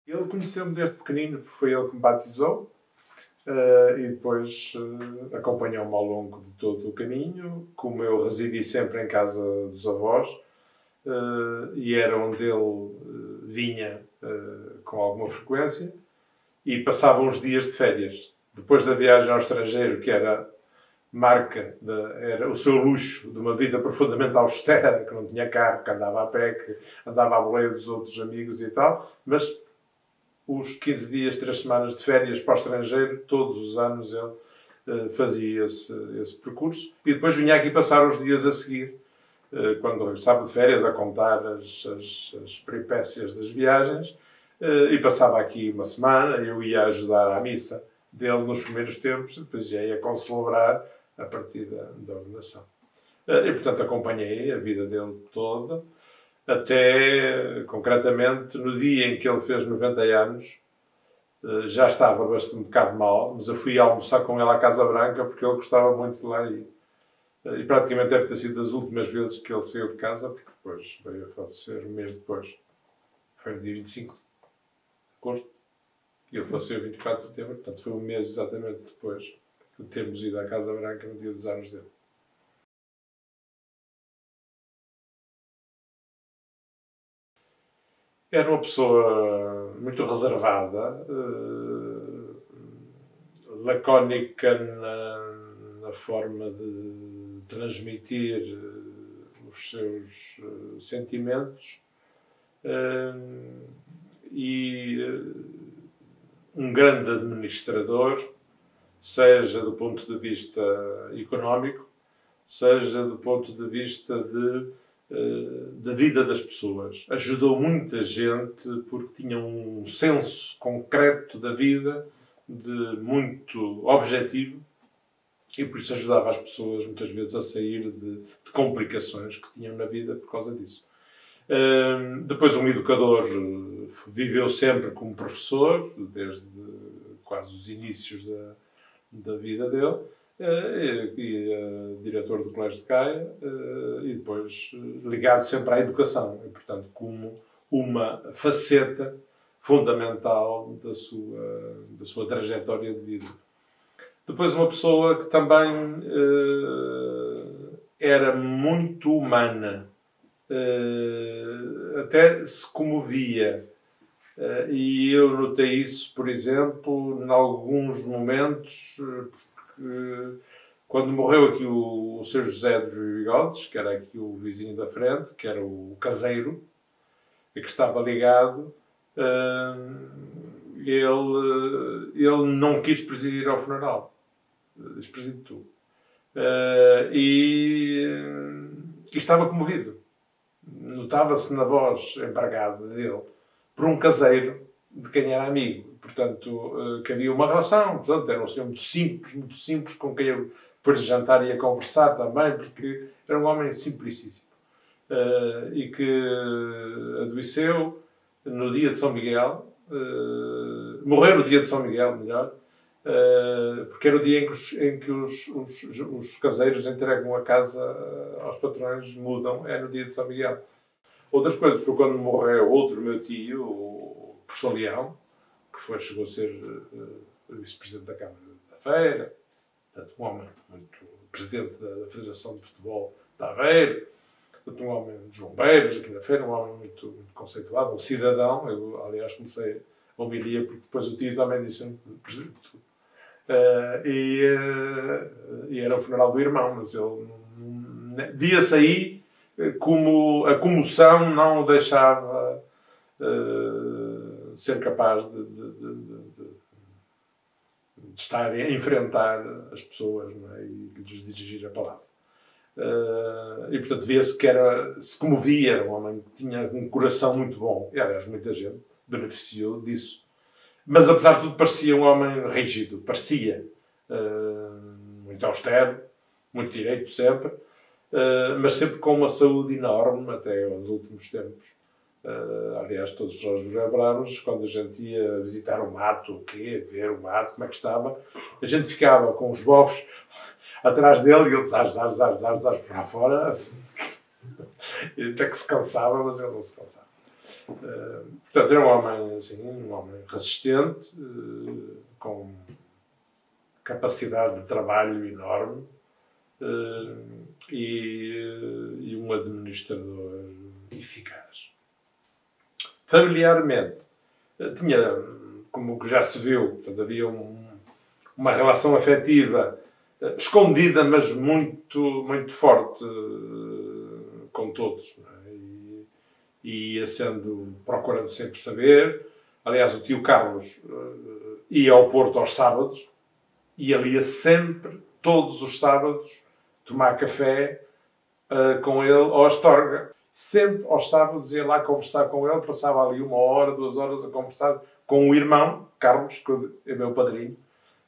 Ele conheceu-me desde pequenino, porque foi ele que me batizou, e depois acompanhou-me ao longo de todo o caminho. Como eu residi sempre em casa dos avós, e era onde ele vinha com alguma frequência, e passava uns dias de férias. Depois da viagem ao estrangeiro, que era era o seu luxo de uma vida profundamente austera, que não tinha carro, que andava a pé, que andava à boleia dos outros amigos e tal, mas os 15 dias, 3 semanas de férias para o estrangeiro, todos os anos ele fazia esse percurso, e depois vinha aqui passar os dias a seguir, quando regressava de férias, a contar as peripécias das viagens, e passava aqui uma semana. Eu ia ajudar à missa dele nos primeiros tempos, depois já ia concelebrar a partir da ordenação. E, portanto, acompanhei a vida dele toda, até, concretamente, no dia em que ele fez 90 anos, já estava bastante um bocado mal, mas eu fui almoçar com ele à Casa Branca porque ele gostava muito de lá ir. E praticamente deve ter sido das últimas vezes que ele saiu de casa, porque depois veio a falecer um mês depois. Foi no dia 25 de agosto. E ele faleceu 24 de setembro, portanto foi um mês exatamente depois de termos ido à Casa Branca no dia dos anos dele. Era uma pessoa muito reservada, lacónica na forma de transmitir os seus sentimentos, e um grande administrador, seja do ponto de vista económico, seja do ponto de vista da vida das pessoas. Ajudou muita gente porque tinha um senso concreto da vida, muito objetivo, e por isso ajudava as pessoas muitas vezes a sair de complicações que tinham na vida por causa disso. Depois, um educador, viveu sempre como professor, desde quase os inícios da vida dele, e diretor do Colégio de Caia, e depois ligado sempre à educação, e, portanto, como uma faceta fundamental da sua trajetória de vida. Depois, uma pessoa que também era muito humana, até se comovia, e eu notei isso, por exemplo, em alguns momentos, porque quando morreu aqui o Sr. José dos Bigodes, que era aqui o vizinho da frente, que era o caseiro, e que estava ligado, ele não quis presidir ao funeral. Diz: preside tu. E estava comovido. Notava-se na voz embargada dele por um caseiro de quem era amigo. Portanto, que havia uma relação. Portanto, era um senhor muito simples, com quem eu depois de jantar ia conversar também, porque era um homem simplicíssimo. E que adoeceu no dia de São Miguel, morreu no dia de São Miguel, melhor, porque era o dia em que os caseiros entregam a casa aos patrões, mudam, é no dia de São Miguel. Outras coisas foi quando morreu outro meu tio, o professor Leão, que chegou a ser vice-presidente da Câmara da Feira, portanto, um homem muito presidente da Federação de Futebol da Aveiro, portanto, um homem dos bombeiros aqui na Feira, um homem muito conceituado, um cidadão. Eu, aliás, comecei a homilia porque depois o tio também disse presidente. E era o funeral do irmão, mas ele via-se aí como a comoção não o deixava ser capaz de estar a enfrentar as pessoas, não é? E lhes dirigir a palavra. E, portanto, via-se que se comovia, era um homem que tinha um coração muito bom. E, aliás, muita gente beneficiou disso. Mas, apesar de tudo, parecia um homem rígido. Parecia muito austero, muito direito sempre, mas sempre com uma saúde enorme até aos últimos tempos. Aliás, todos nós nos lembramos, quando a gente ia visitar o mato, ver o mato, como é que estava, a gente ficava com os bofos atrás dele e ele zar para fora, até que se cansava, mas ele não se cansava. Portanto, era um homem, assim, um homem resistente, com capacidade de trabalho enorme, e um administrador eficaz. Familiarmente, tinha, como já se viu, portanto, havia uma relação afetiva escondida, mas muito, muito forte com todos. Não é? E ia procurando sempre saber. Aliás, o tio Carlos ia ao Porto aos sábados e ele ia sempre, todos os sábados, tomar café com ele ao Astorga. Sempre aos sábados ia lá conversar com ele, passava ali 1 hora, 2 horas a conversar com o irmão, Carlos, que é meu padrinho,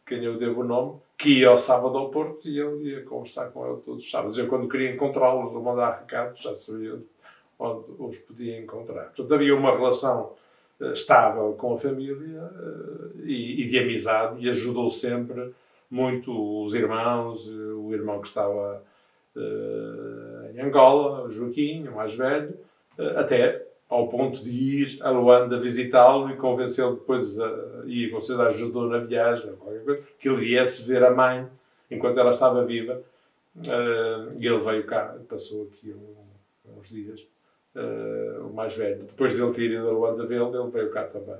quem eu devo o nome, que ia ao sábado ao Porto e ele ia conversar com ele todos os sábados. Eu, quando queria encontrá-los ou mandar recados, já sabia onde os podia encontrar. Portanto, havia uma relação estável com a família e de amizade, e ajudou sempre muito os irmãos, o irmão que estava em Angola, o Joaquim, o mais velho, até ao ponto de ir a Luanda visitá-lo e convencê-lo depois, e você ajudou na viagem, qualquer coisa, que ele viesse ver a mãe enquanto ela estava viva. E ele veio cá, passou aqui uns dias, o mais velho. Depois de ele ter ido a Luanda vê-lo, ele veio cá também,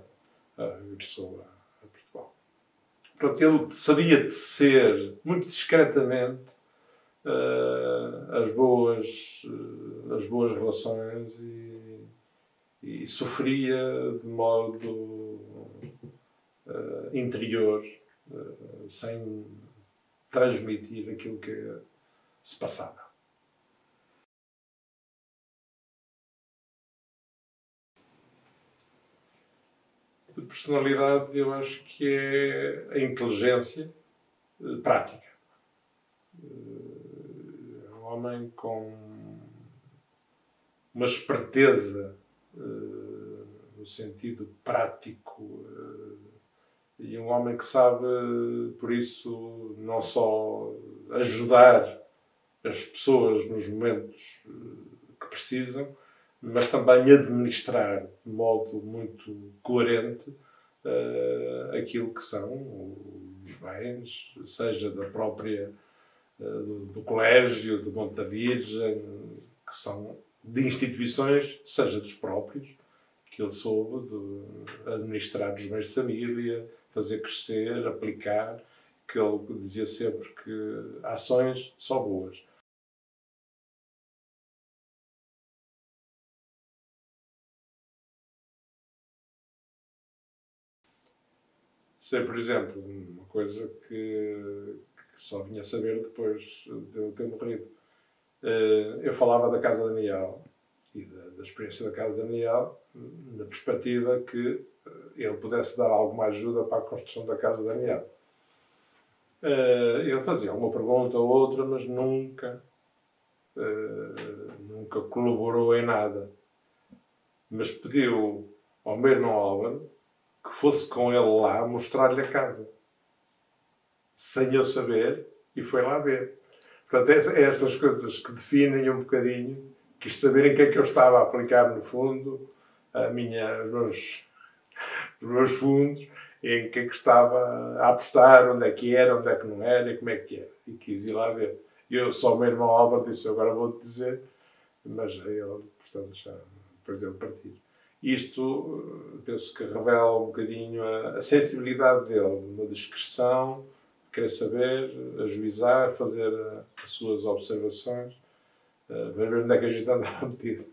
regressou a Portugal. Portanto, ele sabia tecer muito discretamente as boas relações e sofria de modo interior, sem transmitir aquilo que se passava. De personalidade, eu acho que é a inteligência prática. É um homem com uma esperteza no sentido prático, e um homem que sabe, por isso, não só ajudar as pessoas nos momentos que precisam, mas também administrar de modo muito coerente aquilo que são os bens, seja da própria do colégio, do Monte da Virgem, que são de instituições, seja dos próprios, que ele soube de administrar os bens de família, fazer crescer, aplicar, que ele dizia sempre que ações só boas. Sei, por exemplo, uma coisa que só vinha a saber depois de ele ter morrido. Eu falava da Casa Daniel e da experiência da Casa Daniel, na perspectiva que ele pudesse dar alguma ajuda para a construção da Casa Daniel. Ele fazia uma pergunta ou outra, mas nunca colaborou em nada. Mas pediu ao meu irmão Álvaro que fosse com ele lá mostrar-lhe a casa. Sem eu saber, e foi lá ver. Portanto, é estas coisas que definem um bocadinho, quis saber em que é que eu estava a aplicar, no fundo, os meus fundos, em que é que estava a apostar, onde é que era, onde é que não era, e como é que era. E quis ir lá ver. Eu, só o meu irmão Álvaro disse, agora vou-te dizer, mas ele, portanto, já depois dele partir. Isto, penso que revela um bocadinho a sensibilidade dele na discrição, querer saber, ajuizar, fazer as suas observações, ver onde é que a gente andava metido.